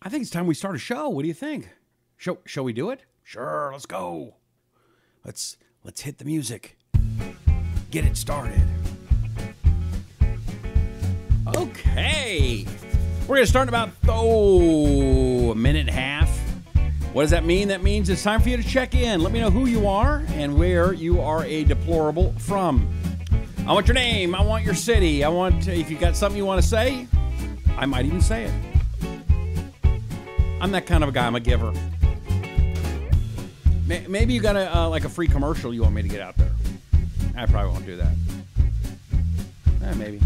I think it's time we start a show. What do you think? Shall we do it? Sure, let's go. Let's hit the music. Get it started. Okay. We're going to start in about, a minute and a half. What does that mean? That means it's time for you to check in. Let me know who you are and where you are a deplorable from. I want your name. I want your city. I want, if you got something you want to say, I might even say it. I'm that kind of a guy. I'm a giver. Maybe you got a free commercial you want me to get out there. I probably won't do that. Maybe.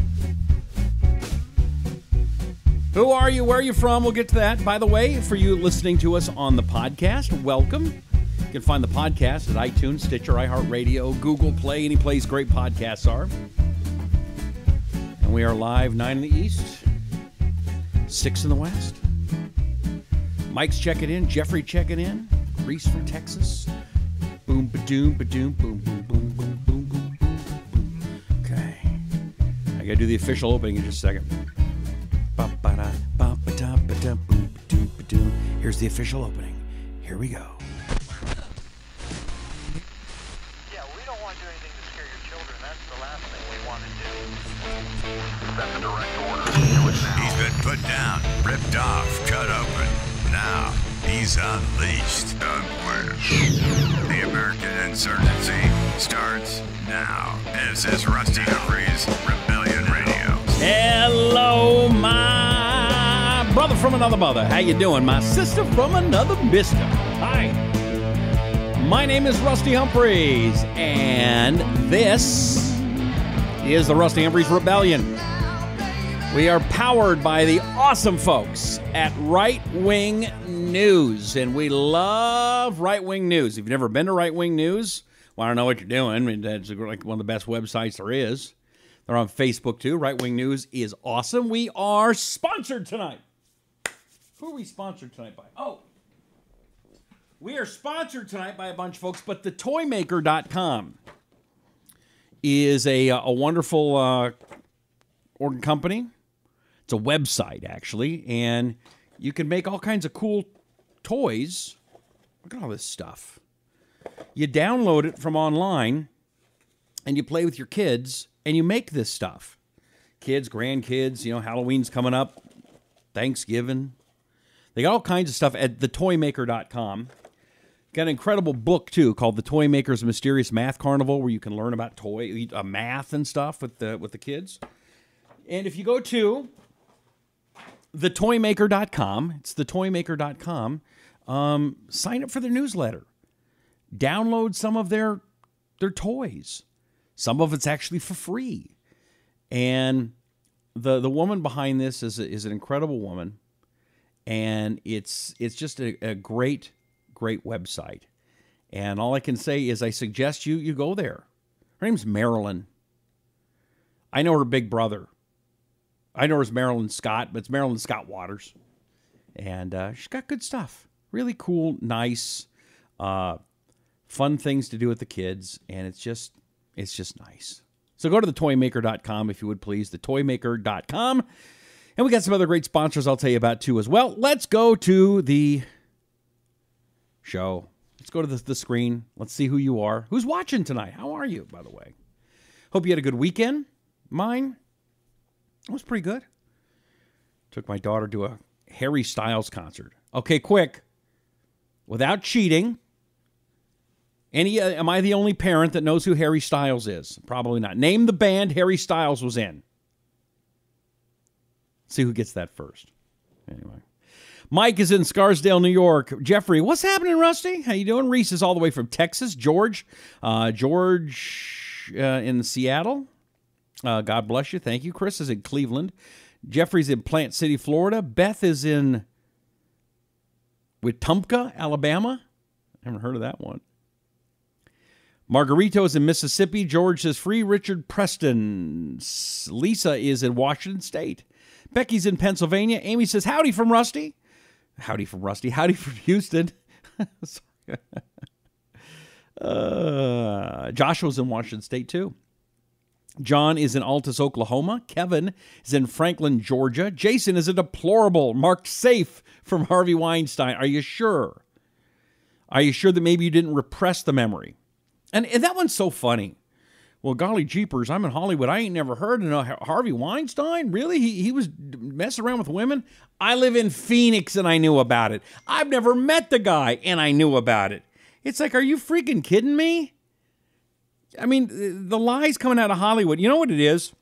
Who are you? Where are you from? We'll get to that. By the way, for you listening to us on the podcast, welcome. You can find the podcast at iTunes, Stitcher, iHeartRadio, Google Play, any place great podcasts are. And we are live 9 in the East, 6 in the West. Mike's checking in. Jeffrey checking in. Reese from Texas. Boom, ba-doom, ba-doom, boom, boom, boom, boom, boom, boom, boom. Okay. I got to do the official opening in just a second. Here's the official opening. Here we go. Yeah, we don't want to do anything to scare your children. That's the last thing we want to do. That's a direct order. Do it now. He's been put down, ripped off, cut open. Now, he's unleashed. Unleashed. The American insurgency starts now. This is Rusty Humphries, Rebellion Radio. Hello, my brother from another mother. How you doing? My sister from another mister. Hi. My name is Rusty Humphries, and this is the Rusty Humphries Rebellion. We are powered by the awesome folks at Right Wing News, and we love Right Wing News. If you've never been to Right Wing News, well, I don't know what you're doing. I mean, that's like one of the best websites there is. They're on Facebook, too. Right Wing News is awesome. We are sponsored tonight. Who are we sponsored tonight by? Oh, we are sponsored tonight by a bunch of folks, but the toymaker.com is a wonderful organ company. It's a website, actually, and you can make all kinds of cool toys. Look at all this stuff. You download it from online, and you play with your kids, and you make this stuff. Kids, grandkids, Halloween's coming up, Thanksgiving. They got all kinds of stuff at thetoymaker.com. Got an incredible book, too, called The Toy Maker's Mysterious Math Carnival, where you can learn about math and stuff with the kids. And if you go to thetoymaker.com, it's thetoymaker.com, sign up for their newsletter. Download some of their toys. Some of it's actually for free. And the woman behind this is an incredible woman. And it's just a great, great website. And all I can say is I suggest you go there. Her name's Marilyn. I know her big brother. I know her as Marilyn Scott, but it's Marilyn Scott Waters. And she's got good stuff. Really cool, nice, fun things to do with the kids. And it's just nice. So go to thetoymaker.com if you would please. Thetoymaker.com. And we got some other great sponsors I'll tell you about too as well. Let's go to the show. Let's go to the screen. Let's see who you are. Who's watching tonight? How are you, by the way? Hope you had a good weekend. Mine was pretty good. Took my daughter to a Harry Styles concert. Okay, quick. Without cheating, am I the only parent that knows who Harry Styles is? Probably not. Name the band Harry Styles was in. See who gets that first. Anyway. Mike is in Scarsdale, New York. Jeffrey, what's happening, Rusty? How you doing? Reese is all the way from Texas. George in Seattle. God bless you. Thank you. Chris is in Cleveland. Jeffrey's in Plant City, Florida. Beth is in Wetumpka, Alabama. I haven't heard of that one. Margarito is in Mississippi. George says free Richard Preston. Lisa is in Washington State. Becky's in Pennsylvania. Amy says, howdy from Rusty. Howdy from Rusty. Howdy from Houston. Joshua's in Washington State, too. John is in Altus, Oklahoma. Kevin is in Franklin, Georgia. Jason is a deplorable, marked safe from Harvey Weinstein. Are you sure? Are you sure that maybe you didn't repress the memory? And that one's so funny. Well, golly jeepers, I'm in Hollywood. I ain't never heard of Harvey Weinstein. Really? He was messing around with women? I live in Phoenix and I knew about it. I've never met the guy and I knew about it. It's like, are you freaking kidding me? I mean, the lies coming out of Hollywood, you know what it is?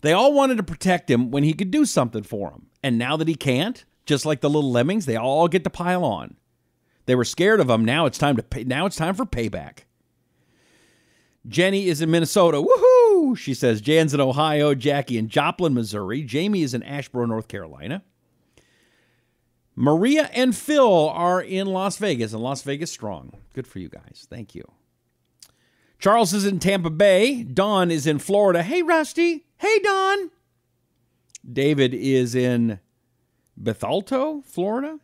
They all wanted to protect him when he could do something for them. And now that he can't, just like the little lemmings, they all get to pile on. They were scared of him. Now it's time for payback. Jenny is in Minnesota. Woohoo! She says, Jan's in Ohio, Jackie in Joplin, Missouri. Jamie is in Asheboro, North Carolina. Maria and Phil are in Las Vegas, and Las Vegas strong. Good for you guys. Thank you. Charles is in Tampa Bay. Dawn is in Florida. Hey, Rusty. Hey, Dawn. David is in Bethalto, Florida.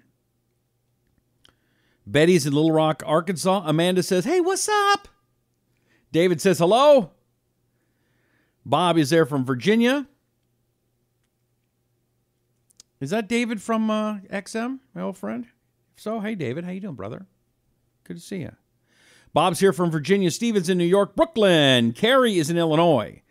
Betty's in Little Rock, Arkansas. Amanda says, hey, what's up? David says hello. Bob is there from Virginia. Is that David from XM, my old friend? If so, hey, David. How you doing, brother? Good to see you. Bob's here from Virginia. Steven's in New York. Brooklyn. Carrie is in Illinois.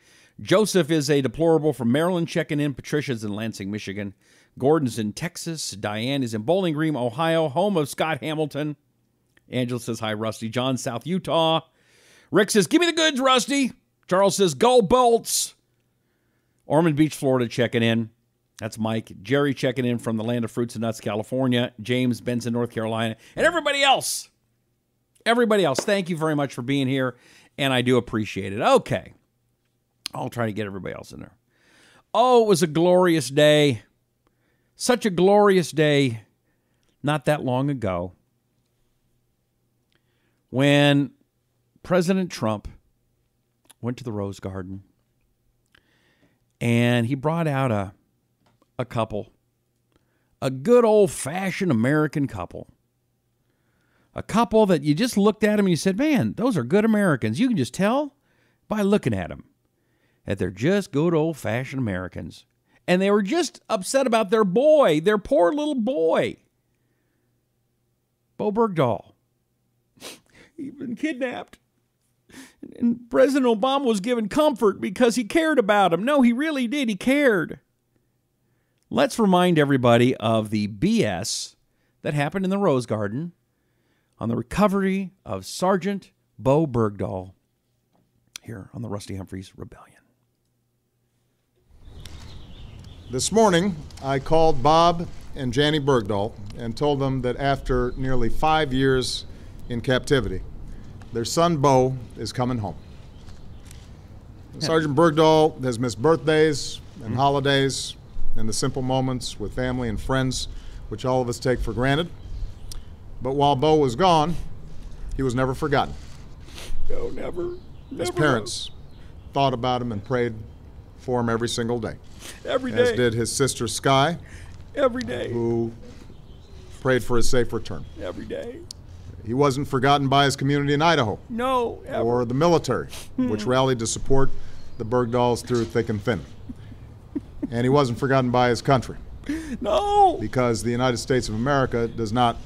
Joseph is a deplorable from Maryland checking in. Patricia's in Lansing, Michigan. Gordon's in Texas. Diane is in Bowling Green, Ohio, home of Scott Hamilton. Angela says, hi, Rusty. John, South Utah. Rick says, give me the goods, Rusty. Charles says, go Bolts. Ormond Beach, Florida, checking in. That's Mike. Jerry checking in from the land of fruits and nuts, California. James, Benson, North Carolina. And everybody else. Everybody else, thank you very much for being here, and I do appreciate it. Okay. I'll try to get everybody else in there. Oh, it was a glorious day. Such a glorious day not that long ago when President Trump went to the Rose Garden and he brought out a couple, a good old-fashioned American couple. A couple that you just looked at them and you said, man, those are good Americans. You can just tell by looking at them that they're just good old-fashioned Americans. And they were just upset about their boy, their poor little boy, Bo Bergdahl. He'd been kidnapped. And President Obama was given comfort because he cared about him. No, he really did. He cared. Let's remind everybody of the BS that happened in the Rose Garden on the recovery of Sergeant Bo Bergdahl here on the Rusty Humphries Rebellion. This morning, I called Bob and Janny Bergdahl and told them that after nearly 5 years in captivity, their son Bo is coming home. Sergeant Bergdahl has missed birthdays and holidays and the simple moments with family and friends, which all of us take for granted. But while Bo was gone, he was never forgotten. No, never. His parents thought about him and prayed for him every single day. Every day. As did his sister Sky. Every day. Who prayed for his safe return. Every day. He wasn't forgotten by his community in Idaho. No, ever. Or the military, which rallied to support the Bergdahls through thick and thin. And he wasn't forgotten by his country. No. Because the United States of America does not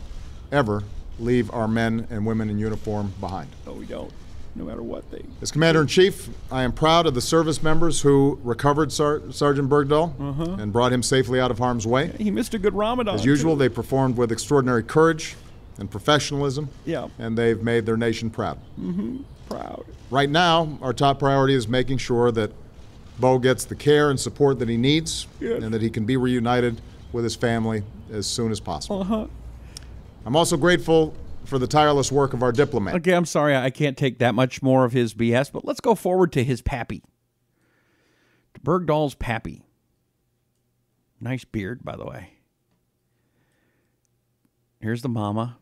ever leave our men and women in uniform behind. No, we don't. No matter what they... As Commander-in-Chief, I am proud of the service members who recovered Sergeant Bergdahl and brought him safely out of harm's way. He missed a good Ramadan. As usual, too. they performed with extraordinary courage and professionalism. Yeah. And they've made their nation proud. Proud. Right now, our top priority is making sure that Bo gets the care and support that he needs and that he can be reunited with his family as soon as possible. I'm also grateful for the tireless work of our diplomat. Okay, I'm sorry, I can't take that much more of his BS, but let's go forward to his pappy. Bergdahl's pappy. Nice beard, by the way. Here's the mama.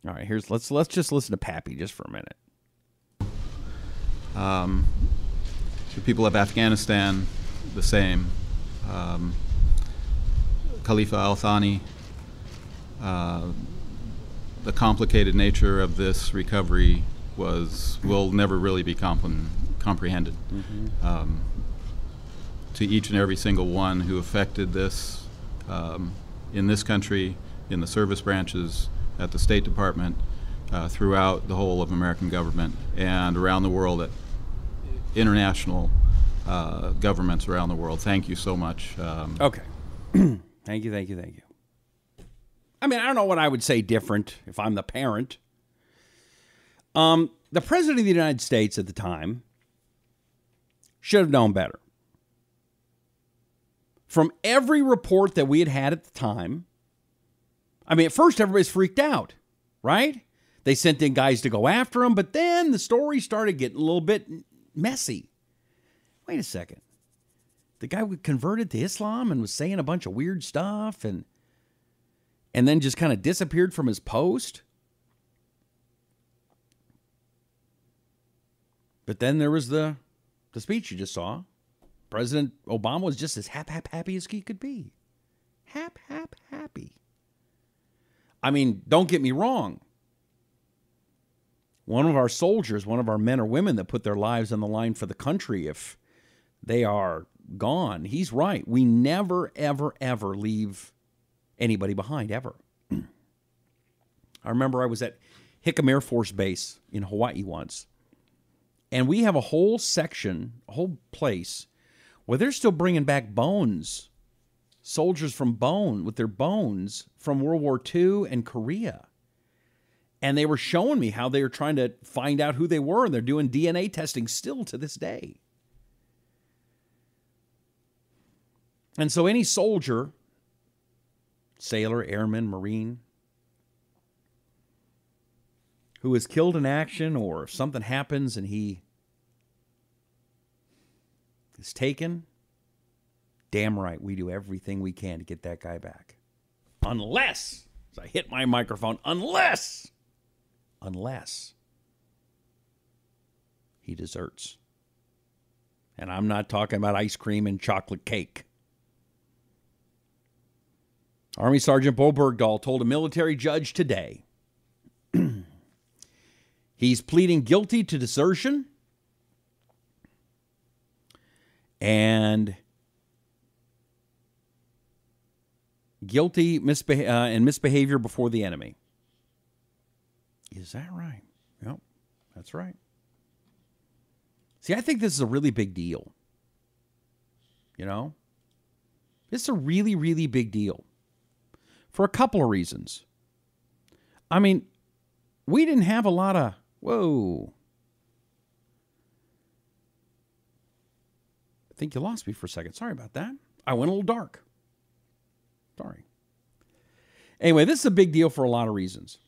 All right, let's just listen to Pappy just for a minute. The people of Afghanistan, the same. Khalifa al-Thani, the complicated nature of this recovery will never really be comprehended. To each and every single one who affected this in this country, in the service branches, at the State Department, throughout the whole of American government, and around the world at international governments around the world. Thank you so much. Okay. Thank you. I mean, I don't know what I would say different if I'm the parent. The President of the United States at the time should have known better. From every report that we had at the time, I mean, at first everybody's freaked out, right? They sent in guys to go after him, but then the story started getting a little bit messy. Wait a second. The guy converted to Islam and was saying a bunch of weird stuff and then just kind of disappeared from his post. But then there was the speech you just saw. President Obama was just as happy as he could be. Happy. I mean, don't get me wrong. One of our soldiers, one of our men or women that put their lives on the line for the country, if they are gone, he's right. We never, ever, ever leave anybody behind, ever. I remember I was at Hickam Air Force Base in Hawaii once, and we have a whole section, a whole place, where they're still bringing back bones, soldiers with their bones from World War II and Korea. And they were showing me how they were trying to find out who they were, and they're doing DNA testing still to this day. And so any soldier, sailor, airman, Marine, who is killed in action, or if something happens and he is taken, damn right, we do everything we can to get that guy back. Unless, as I hit my microphone, unless he deserts. And I'm not talking about ice cream and chocolate cake. Army Sergeant Bo Bergdahl told a military judge today he's pleading guilty to desertion and guilty and misbehavior before the enemy. Is that right? Yep, that's right. See, I think this is a really big deal. You know? It's a really, really big deal. For a couple of reasons. I mean, we didn't have a lot of... Whoa. I think you lost me for a second. Sorry about that. I went a little dark. Sorry. Anyway, this is a big deal for a lot of reasons.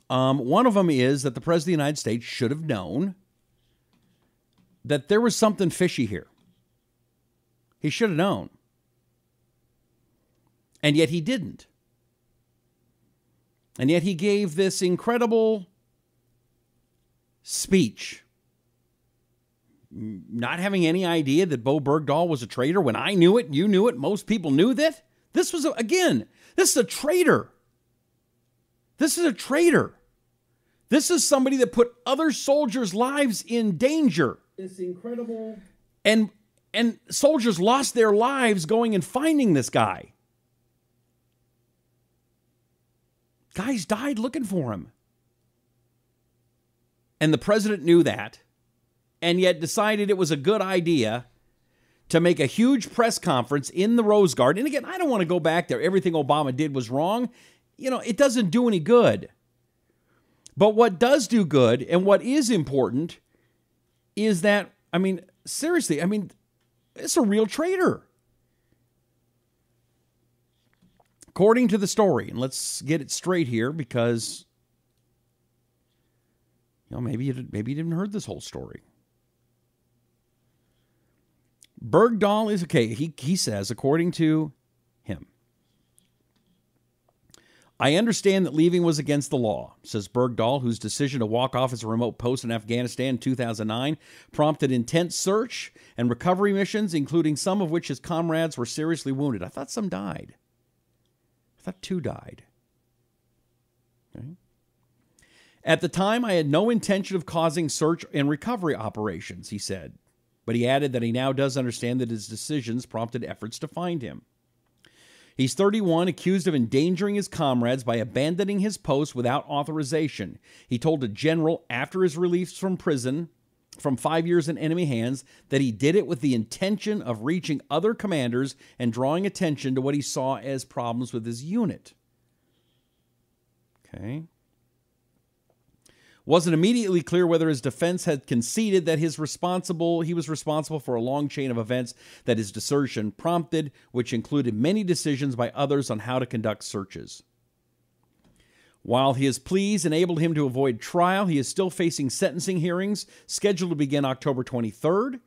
One of them is that the President of the United States should have known that there was something fishy here. He should have known. And yet he didn't. And yet he gave this incredible speech, not having any idea that Bo Bergdahl was a traitor when I knew it, you knew it, most people knew that. This was, this is a traitor. This is a traitor. This is somebody that put other soldiers' lives in danger. It's incredible. And soldiers lost their lives going and finding this guy. Guys died looking for him. And the president knew that, and yet decided it was a good idea to make a huge press conference in the Rose Garden. And again, I don't want to go back there. Everything Obama did was wrong. You know, it doesn't do any good. But what does do good, and what is important, is that, I mean, seriously, I mean, it's a real traitor. According to the story, and let's get it straight here because, you know, maybe you didn't heard this whole story. Bergdahl is, okay, he says, according to him, I understand that leaving was against the law, says Bergdahl, whose decision to walk off his remote post in Afghanistan in 2009 prompted intense search and recovery missions, including some of which his comrades were seriously wounded. I thought some died. I thought 2 died. Okay. At the time, I had no intention of causing search and recovery operations, he said. But he added that he now does understand that his decisions prompted efforts to find him. He's 31, accused of endangering his comrades by abandoning his post without authorization. He told a general after his release from prison from 5 years in enemy hands that he did it with the intention of reaching other commanders and drawing attention to what he saw as problems with his unit. Okay. Wasn't immediately clear whether his defense had conceded that he was responsible for a long chain of events that his desertion prompted, which included many decisions by others on how to conduct searches. While his pleas enabled him to avoid trial, he is still facing sentencing hearings scheduled to begin October 23rd.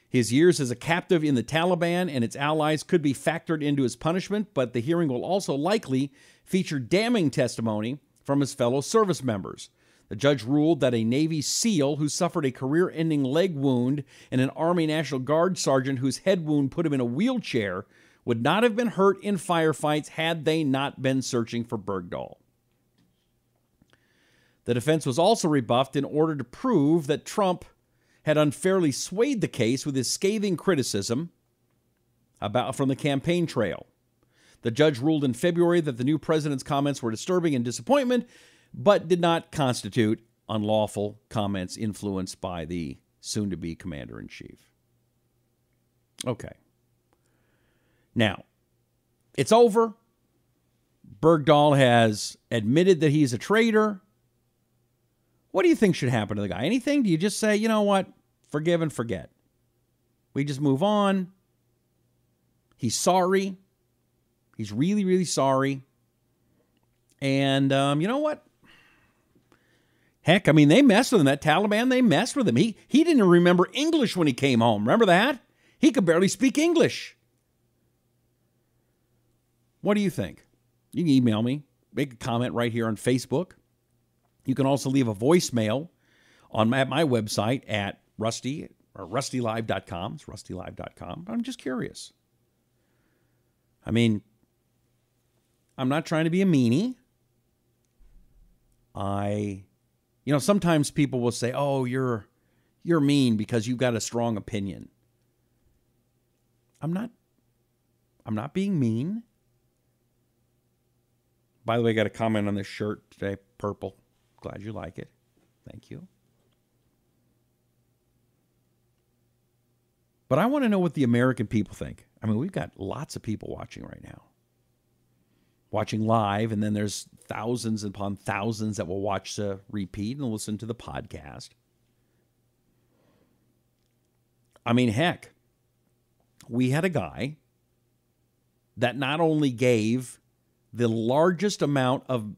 His years as a captive in the Taliban and its allies could be factored into his punishment, but the hearing will also likely feature damning testimony from his fellow service members. The judge ruled that a Navy SEAL who suffered a career-ending leg wound and an Army National Guard sergeant whose head wound put him in a wheelchair would not have been hurt in firefights had they not been searching for Bergdahl. The defense was also rebuffed in order to prove that Trump had unfairly swayed the case with his scathing criticism from the campaign trail. The judge ruled in February that the new president's comments were disturbing and disappointment, but did not constitute unlawful comments influenced by the soon-to-be commander-in-chief. Okay. Now, it's over. Bergdahl has admitted that he's a traitor. What do you think should happen to the guy? Anything? Do you just say, you know what, forgive and forget? We just move on. He's sorry. He's really, really sorry. And you know what? Heck, I mean, they messed with him. That Taliban, they messed with him. He didn't remember English when he came home. Remember that? He could barely speak English. What do you think? You can email me. Make a comment right here on Facebook. You can also leave a voicemail at my website at rustylive.com. It's rustylive.com. I'm just curious. I mean, I'm not trying to be a meanie. Sometimes people will say, oh, you're mean because you've got a strong opinion. I'm not being mean. By the way, I got a comment on this shirt today, purple. Glad you like it. Thank you. But I want to know what the American people think. I mean, we've got lots of people watching right now. Watching live, and then there's thousands upon thousands that will watch the repeat and listen to the podcast. I mean, heck, we had a guy that not only gave the largest amount of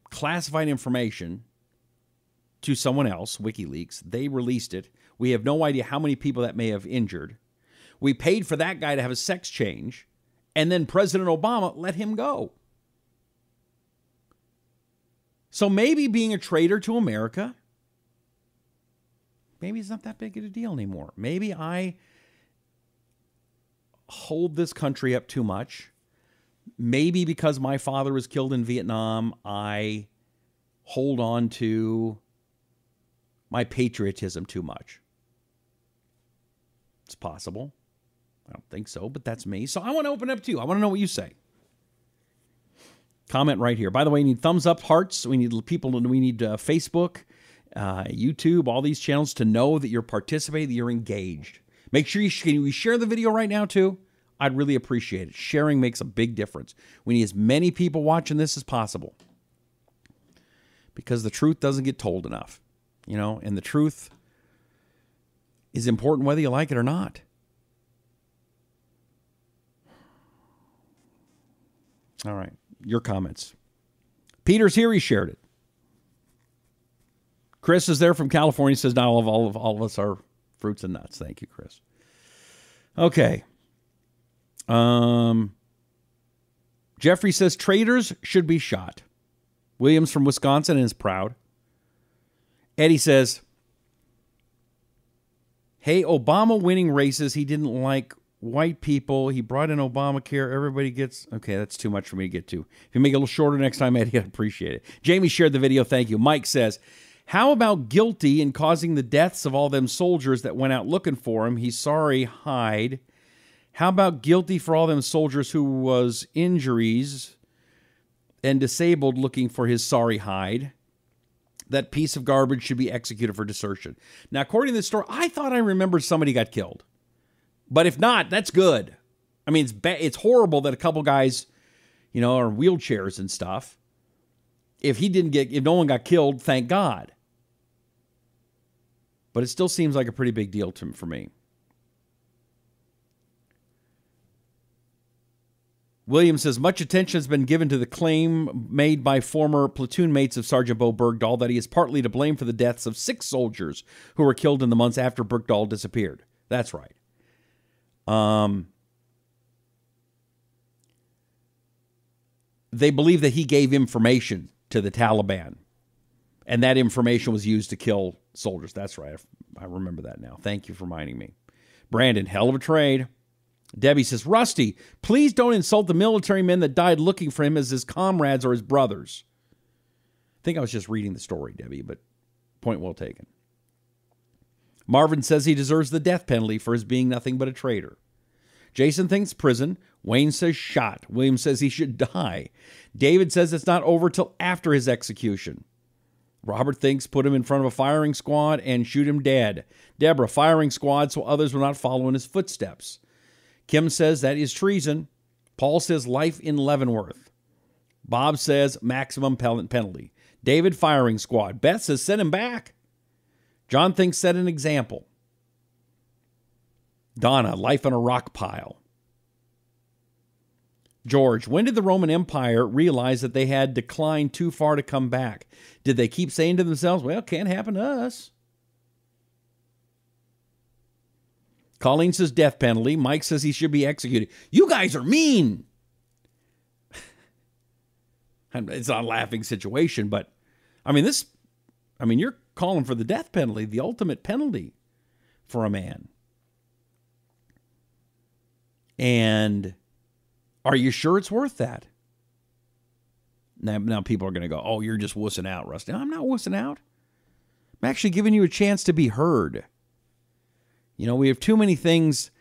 classified information to someone else, WikiLeaks. They released it. We have no idea how many people that may have injured. We paid for that guy to have a sex change, and then President Obama let him go. So maybe being a traitor to America, maybe it's not that big of a deal anymore. Maybe I hold this country up too much. Maybe because my father was killed in Vietnam, I hold on to my patriotism too much. It's possible. I don't think so, but that's me. So I want to open up to you. I want to know what you say. Comment right here. By the way, we need thumbs up, hearts. We need people. We need Facebook, YouTube, all these channels to know that you're participating, that you're engaged. Make sure you share the video right now too. I'd really appreciate it. Sharing makes a big difference. We need as many people watching this as possible, because the truth doesn't get told enough, and the truth is important whether you like it or not. All right, your comments. Peter's here. He shared it. Chris is there from California. He says, "Not all of us are fruits and nuts." Thank you, Chris. Okay. Jeffrey says traitors should be shot. Williams from Wisconsin is proud. Eddie says, hey, Obama winning races he didn't like white people. He brought in Obamacare. Everybody gets... Okay, that's too much for me to get to. If you make it a little shorter next time, Eddie, I'd appreciate it. Jamie shared the video. Thank you. Mike says, how about guilty in causing the deaths of all them soldiers that went out looking for him? He's sorry, hide. How about guilty for all them soldiers who was injuries and disabled looking for his sorry hide? That piece of garbage should be executed for desertion. Now, according to this story, I thought I remembered somebody got killed. But if not, that's good. I mean, it's horrible that a couple guys, you know, are in wheelchairs and stuff. If no one got killed, thank God. But it still seems like a pretty big deal for me. Williams says, much attention has been given to the claim made by former platoon mates of Sergeant Bo Bergdahl that he is partly to blame for the deaths of 6 soldiers who were killed in the months after Bergdahl disappeared. That's right. They believe that he gave information to the Taliban, and that information was used to kill soldiers. That's right. I remember that now. Thank you for reminding me. Brandon, hell of a trade. Debbie says, Rusty, please don't insult the military men that died looking for him as his comrades or his brothers. I think I was just reading the story, Debbie, but point well taken. Marvin says he deserves the death penalty for his being nothing but a traitor. Jason thinks prison. Wayne says shot. William says he should die. David says it's not over till after his execution. Robert thinks put him in front of a firing squad and shoot him dead. Deborah, firing squad so others will not follow in his footsteps. Kim says that is treason. Paul says life in Leavenworth. Bob says maximum penalty. David, firing squad. Beth says send him back. John thinks set an example. Donna, life on a rock pile. George, when did the Roman Empire realize that they had declined too far to come back? Did they keep saying to themselves, well, can't happen to us? Colleen says death penalty. Mike says he should be executed. You guys are mean. It's not a laughing situation, but you're calling for the death penalty, the ultimate penalty for a man. And are you sure it's worth that? Now people are going to go, oh, you're just wussing out, Rusty. No, I'm not wussing out. I'm actually giving you a chance to be heard. You know, we have too many things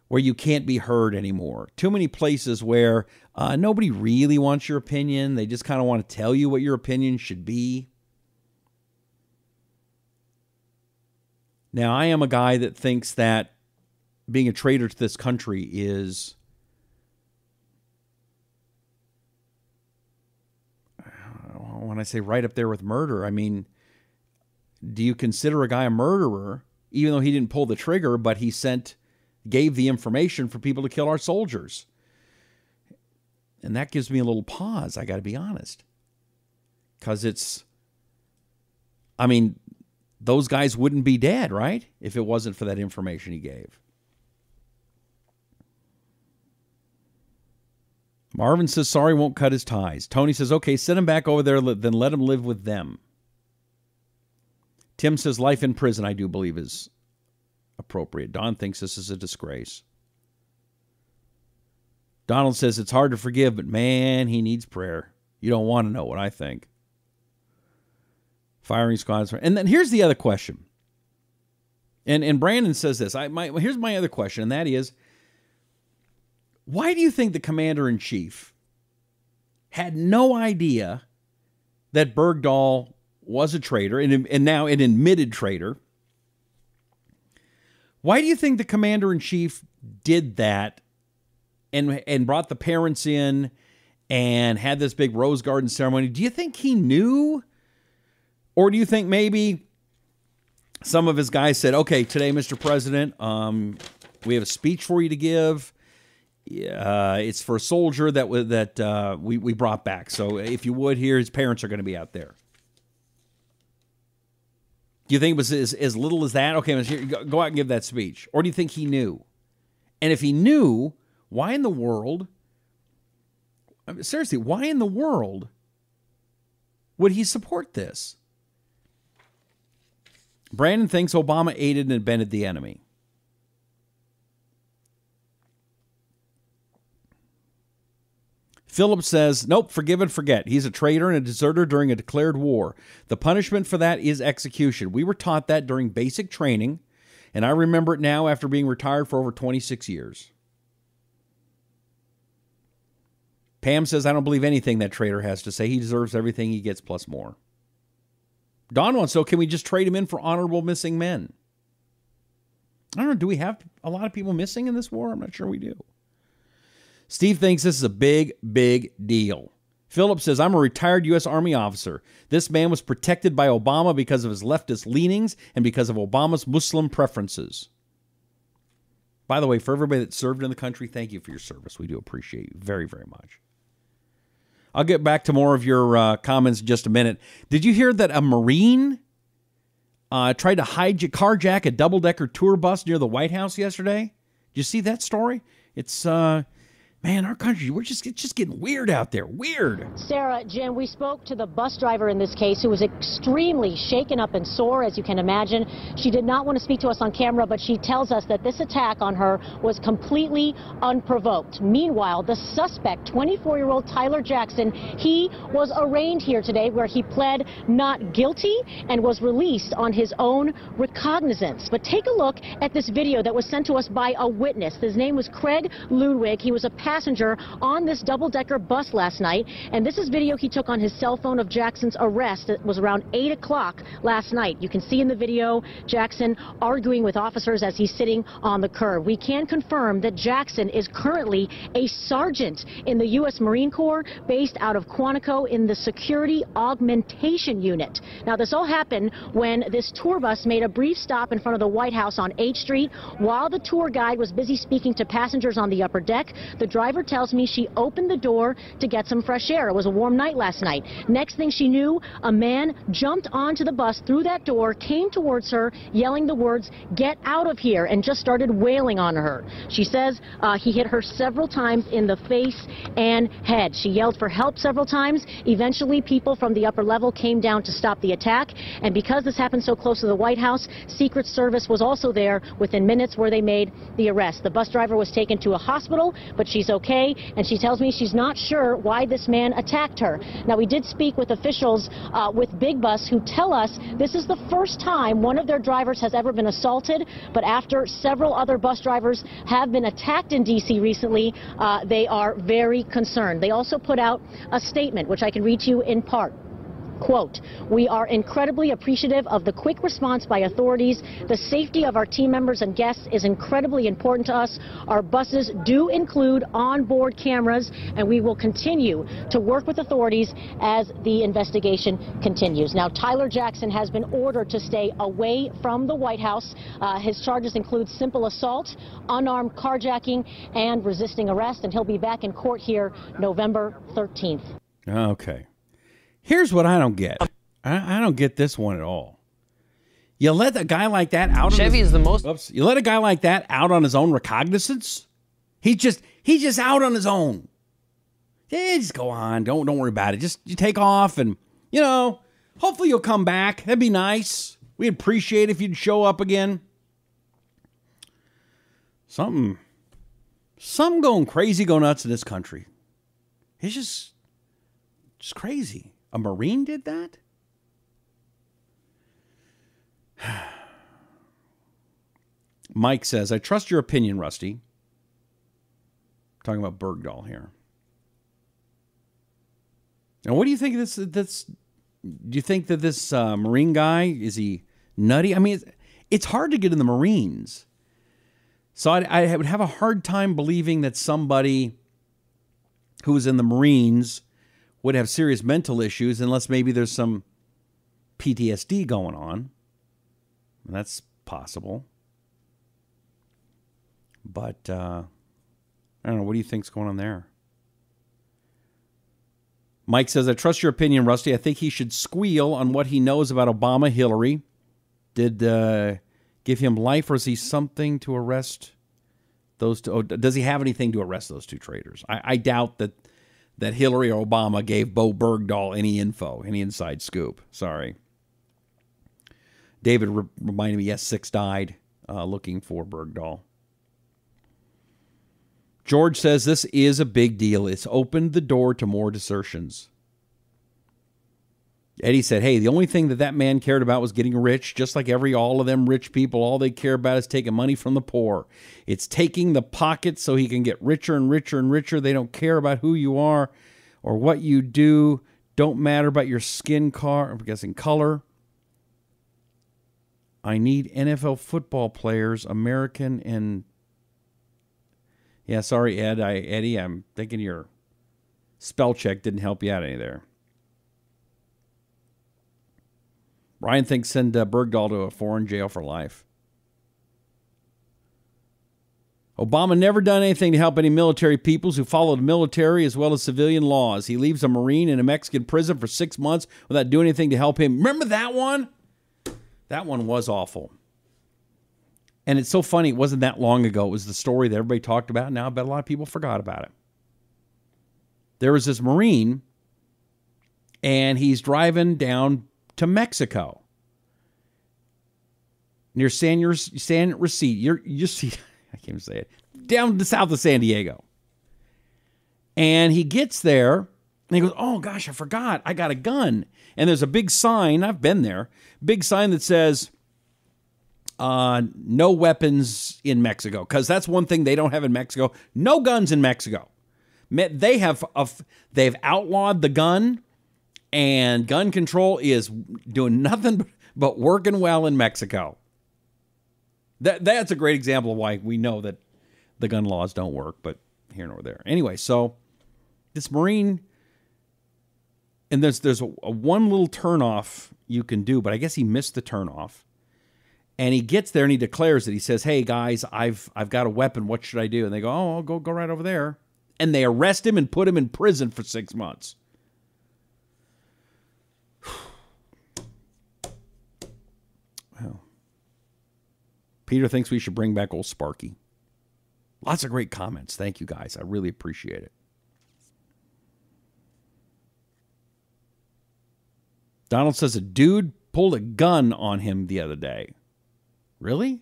where you can't be heard anymore. Too many places where nobody really wants your opinion. They just kind of want to tell you what your opinion should be. Now, I am a guy that thinks that being a traitor to this country is... When I say right up there with murder, I mean, do you consider a guy a murderer even though he didn't pull the trigger, but he gave the information for people to kill our soldiers? And that gives me a little pause, I got to be honest. Because those guys wouldn't be dead, right? If it wasn't for that information he gave. Marvin says sorry won't cut his ties. Tony says, okay, send him back over there, then let him live with them. Tim says life in prison, I do believe, is appropriate. Don thinks this is a disgrace. Donald says it's hard to forgive, but man, he needs prayer. You don't want to know what I think. Firing squads. And then here's the other question. And Brandon says this. Here's my other question, and that is, why do you think the commander-in-chief had no idea that Bergdahl was a traitor, and now an admitted traitor? Why do you think the commander-in-chief did that and brought the parents in and had this big Rose Garden ceremony? Do you think he knew? Or do you think maybe some of his guys said, okay, today, Mr. President, we have a speech for you to give. It's for a soldier that we brought back. So if you would, here, his parents are going to be out there. Do you think it was as little as that? Okay, go out and give that speech. Or do you think he knew? And if he knew, why in the world, seriously, why in the world would he support this? Brandon thinks Obama aided and abetted the enemy. Philip says, nope, forgive and forget. He's a traitor and a deserter during a declared war. The punishment for that is execution. We were taught that during basic training, and I remember it now after being retired for over 26 years. Pam says, I don't believe anything that traitor has to say. He deserves everything he gets plus more. Don wants to know, can we just trade him in for honorable missing men? I don't know, do we have a lot of people missing in this war? I'm not sure we do. Steve thinks this is a big, big deal. Philip says, I'm a retired U.S. Army officer. This man was protected by Obama because of his leftist leanings and because of Obama's Muslim preferences. By the way, for everybody that served in the country, thank you for your service. We do appreciate you very, very much. I'll get back to more of your comments in just a minute. Did you hear that a Marine tried to carjack a double-decker tour bus near the White House yesterday? Did you see that story? It's... man, our country, we're just getting weird out there. Weird. Sarah, Jim, we spoke to the bus driver in this case who was extremely shaken up and sore, as you can imagine. She did not want to speak to us on camera, but she tells us that this attack on her was completely unprovoked. Meanwhile, the suspect, 24-year-old Tyler Jackson, he was arraigned here today where he pled not guilty and was released on his own recognizance. But take a look at this video that was sent to us by a witness. His name was Craig Ludwig. He was a passenger on this double-decker bus last night, and this is video he took on his cell phone of Jackson's arrest. It was around 8 o'clock last night. You can see in the video Jackson arguing with officers as he's sitting on the curb. We can confirm that Jackson is currently a sergeant in the U.S. Marine Corps based out of Quantico in the Security Augmentation Unit. Now, this all happened when this tour bus made a brief stop in front of the White House on 8th Street. While the tour guide was busy speaking to passengers on the upper deck, the driver tells me she opened the door to get some fresh air. It was a warm night last night. Next thing she knew, a man jumped onto the bus through that door, came towards her, yelling the words, "Get out of here," and just started wailing on her. She says he hit her several times in the face and head. She yelled for help several times. Eventually, people from the upper level came down to stop the attack, and because this happened so close to the White House, Secret Service was also there within minutes where they made the arrest. The bus driver was taken to a hospital, but she's okay, and she tells me she's not sure why this man attacked her. Now, we did speak with officials with Big Bus who tell us this is the first time one of their drivers has ever been assaulted, but after several other bus drivers have been attacked in D.C. recently, they are very concerned. They also put out a statement, which I can read to you in part. Quote, "We are incredibly appreciative of the quick response by authorities. The safety of our team members and guests is incredibly important to us. Our buses do include onboard cameras, and we will continue to work with authorities as the investigation continues." Now, Tyler Jackson has been ordered to stay away from the White House. His charges include simple assault, unarmed carjacking, and resisting arrest, and he'll be back in court here November 13th. Okay. Here's what I don't get. I don't get this one at all. You let a guy like that out. Chevy is the most. Oops. You let a guy like that out on his own recognizance. He's just out on his own. Yeah, just go on. Don't worry about it. Just you take off, and hopefully you'll come back. That'd be nice. We'd appreciate it if you'd show up again. Something going crazy, go nuts in this country. It's just crazy. A Marine did that? Mike says, I trust your opinion, Rusty. Talking about Bergdahl here. Now, what do you think of this? Do you think that this Marine guy, is he nutty? I mean, it's hard to get in the Marines. So I would have a hard time believing that somebody who was in the Marines would have serious mental issues unless maybe there's some PTSD going on. That's possible. But I don't know. What do you think's going on there? Mike says, I trust your opinion, Rusty. I think he should squeal on what he knows about Obama, Hillary. Did give him life, or is he something to arrest those two? Oh, does he have anything to arrest those two traitors? I doubt that Hillary or Obama gave Bo Bergdahl any info, any inside scoop. Sorry. David reminded me, yes, 6 died looking for Bergdahl. George says this is a big deal. It's opened the door to more desertions. Eddie said, hey, the only thing that man cared about was getting rich, just like all of them rich people. All they care about is taking money from the poor. It's taking the pockets so he can get richer and richer and richer. They don't care about who you are or what you do. Don't matter about your skin color. I need NFL football players, American and... Yeah, sorry, Eddie, I'm thinking your spell check didn't help you out any there. Ryan thinks send Bergdahl to a foreign jail for life. Obama never done anything to help any military peoples who follow the military as well as civilian laws. He leaves a Marine in a Mexican prison for 6 months without doing anything to help him. Remember that one? That one was awful. And it's so funny, it wasn't that long ago. It was the story that everybody talked about. Now I bet a lot of people forgot about it. There was this Marine, and he's driving down to Mexico. Near San Rosita. You see, I can't even say it. Down to south of San Diego. And he gets there, and he goes, oh, gosh, I forgot. I got a gun. And there's a big sign. I've been there. Big sign that says, no weapons in Mexico. Because that's one thing they don't have in Mexico. No guns in Mexico. They've outlawed the gun. And gun control is doing nothing but working well in Mexico. That's a great example of why we know that the gun laws don't work, but here nor there. Anyway, so this Marine, and there's a one little turnoff you can do, but I guess he missed the turnoff. And he gets there and he declares it. He says, hey, guys, I've got a weapon. What should I do? And they go, oh, go right over there. And they arrest him and put him in prison for 6 months. Well, Peter thinks we should bring back old Sparky. Lots of great comments. Thank you, guys. I really appreciate it. Donald says a dude pulled a gun on him the other day. Really?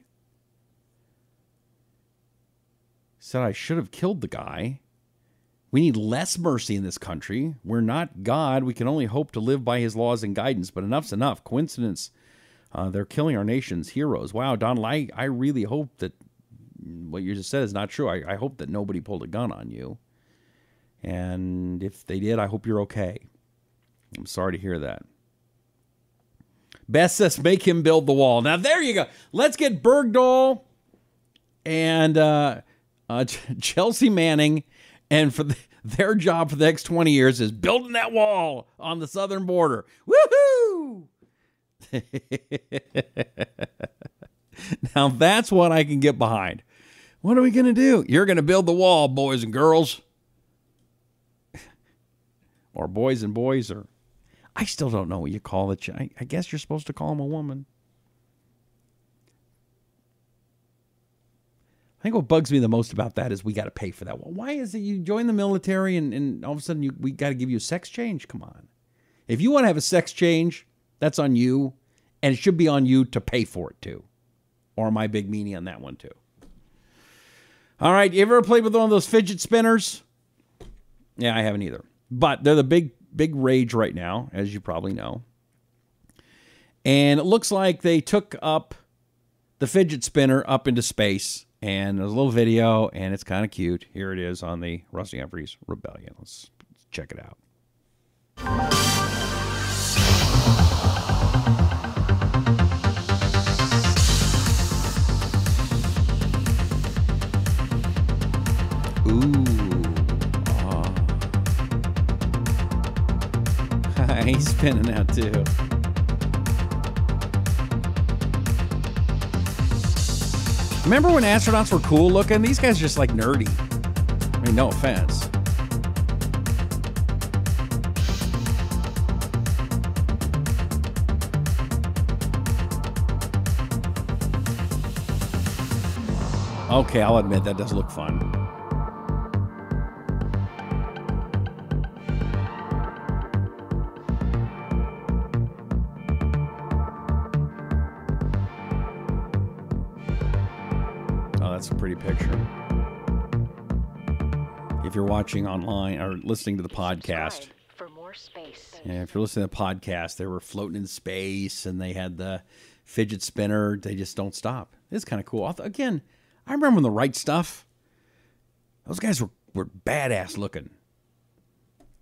Said I should have killed the guy. We need less mercy in this country. We're not God. We can only hope to live by his laws and guidance, but enough's enough. Coincidence. They're killing our nation's heroes. Wow, Donald, I really hope that what you just said is not true. I hope that nobody pulled a gun on you. And if they did, I hope you're okay. I'm sorry to hear that. Beth says, make him build the wall. Now, there you go. Let's get Bergdahl and Chelsea Manning, and for their job for the next 20 years is building that wall on the southern border. Woohoo! Now that's what I can get behind. What are we going to do? You're going to build the wall, boys and girls. Or boys and boys, or I still don't know what you call it. I guess you're supposed to call him a woman. I think what bugs me the most about that is we got to pay for that. Well, why is it you join the military and all of a sudden we got to give you a sex change? Come on. If you want to have a sex change, that's on you, and it should be on you to pay for it too. Or my big meanie on that one too. All right, you ever played with one of those fidget spinners? Yeah, I haven't either. But they're the big rage right now, as you probably know. And it looks like they took up the fidget spinner up into space. And there's a little video, and it's kind of cute. Here it is on the Rusty Humphries Rebellion. Let's check it out. He's spinning out too. Remember when astronauts were cool looking? These guys are just like nerdy. I mean, no offense. Okay, I'll admit that does look fun. That's a pretty picture. if you're watching online or listening to the podcast. For more space. Yeah, if you're listening to the podcast, they were floating in space and they had the fidget spinner. They just don't stop. It's kind of cool. Again, I remember when The Right Stuff, those guys were badass looking.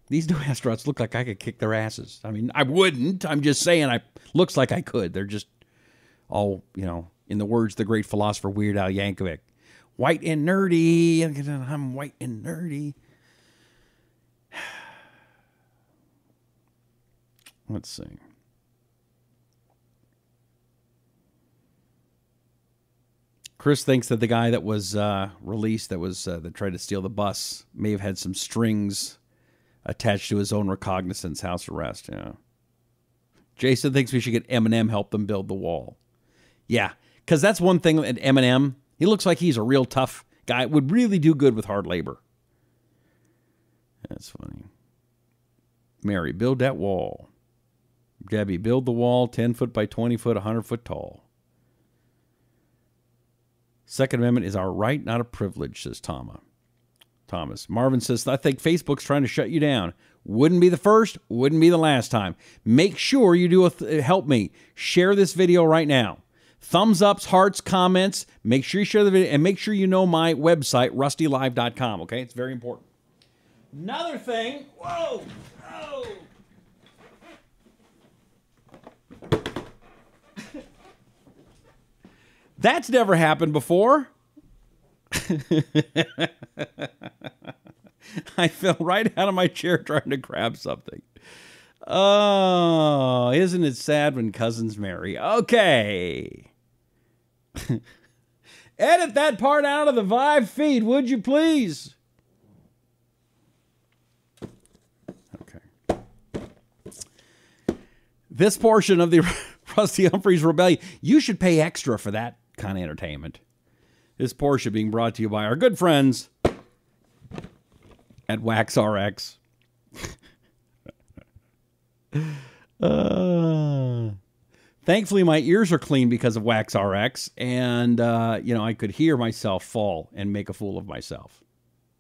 These new astronauts look like I could kick their asses. I mean, I wouldn't. I'm just saying looks like I could. They're just all, in the words of the great philosopher Weird Al Yankovic, white and nerdy. I'm white and nerdy. Let's see. Chris thinks that the guy that was released, that tried to steal the bus, may have had some strings attached to his own recognizance house arrest. Yeah. Jason thinks we should get Eminem help them build the wall. Yeah, because that's one thing. That Eminem, he looks like he's a real tough guy. Would really do good with hard labor. That's funny. Mary, build that wall. Debbie, build the wall 10 foot by 20 foot, 100 foot tall. Second Amendment is our right, not a privilege, says Thomas. Marvin says, I think Facebook's trying to shut you down. Wouldn't be the first, wouldn't be the last time. Make sure you do help me. Share this video right now. Thumbs ups, hearts, comments. Make sure you share the video and make sure you know my website, rustylive.com, okay? It's very important. Another thing. Whoa! Oh! That's never happened before. I fell right out of my chair trying to grab something. Oh, isn't it sad when cousins marry? Okay. Edit that part out of the Vive feed, would you please? Okay. This portion of the Rusty Humphries Rebellion, you should pay extra for that kind of entertainment. This portion being brought to you by our good friends at WaxRx. Thankfully, my ears are clean because of WaxRx, and I could hear myself fall and make a fool of myself.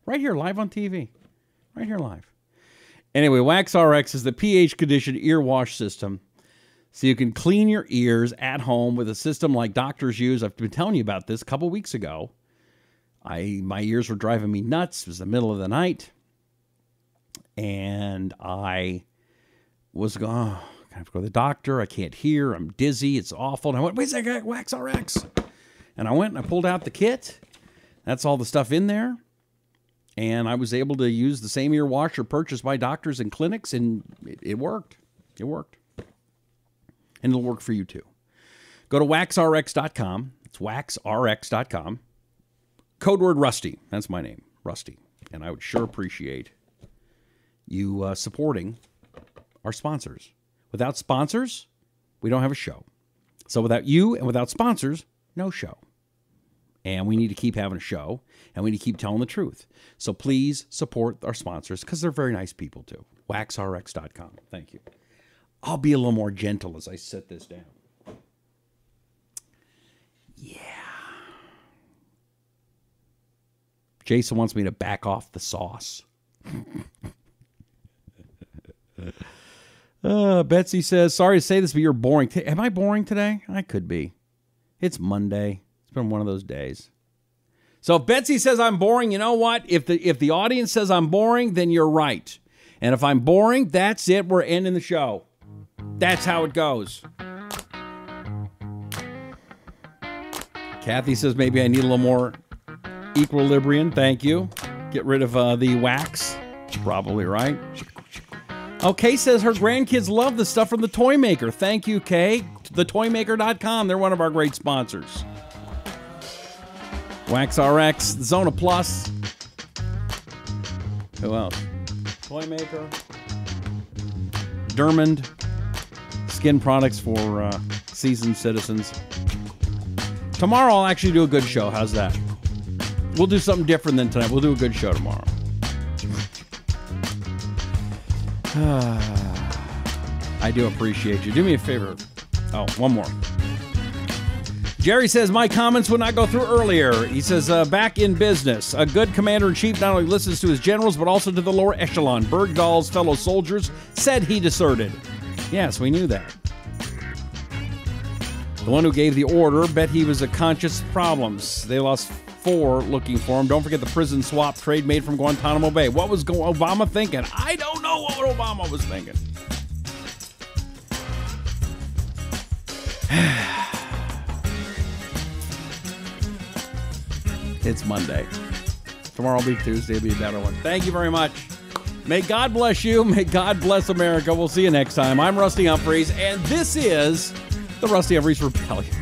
Right here, live on TV. Right here, live. Anyway, WaxRx is the pH-conditioned ear wash system, so you can clean your ears at home with a system like doctors use. I've been telling you about this a couple weeks ago. My ears were driving me nuts. It was the middle of the night. And I was going, I have to go to the doctor. I can't hear. I'm dizzy. It's awful. And I went, wait a second, I got WaxRx. And I went and I pulled out the kit. That's all the stuff in there. And I was able to use the same ear washer purchased by doctors and clinics, and it worked. It worked. And it'll work for you too. Go to waxrx.com. It's waxrx.com. Code word Rusty. That's my name, Rusty. And I would sure appreciate you supporting our sponsors. Without sponsors, we don't have a show. So without you and without sponsors, no show. And we need to keep having a show, and we need to keep telling the truth. So please support our sponsors, because they're very nice people too. waxrx.com. Thank you. I'll be a little more gentle as I set this down. Yeah. Jason wants me to back off the sauce. Betsy says, sorry to say this, but you're boring. Am I boring today? I could be. It's Monday. It's been one of those days. So if Betsy says I'm boring, you know what? If the audience says I'm boring, then you're right. And if I'm boring, that's it. We're ending the show. That's how it goes. Kathy says maybe I need a little more equilibrium. Thank you. Get rid of the wax. Probably right. Oh, Kay says her grandkids love the stuff from the Toy Maker. Thank you, Kay. TheToymaker.com. They're one of our great sponsors. WaxRx, Zona Plus. Who else? Toy Maker. DerMend. Skin products for seasoned citizens. Tomorrow I'll actually do a good show. How's that? We'll do something different than tonight. We'll do a good show tomorrow. I do appreciate you. Do me a favor. Oh, one more. Jerry says, my comments would not go through earlier. He says, back in business. A good commander-in-chief not only listens to his generals, but also to the lower echelon. Bergdahl's fellow soldiers said he deserted. Yes, we knew that. The one who gave the order bet he was a conscious problems. They lost 4 looking for him. Don't forget the prison swap trade made from Guantanamo Bay. What was Obama thinking? I don't know what Obama was thinking. It's Monday. Tomorrow will be Tuesday. It'll be a better one. Thank you very much. May God bless you. May God bless America. We'll see you next time. I'm Rusty Humphries, and this is the Rusty Humphries Rebellion.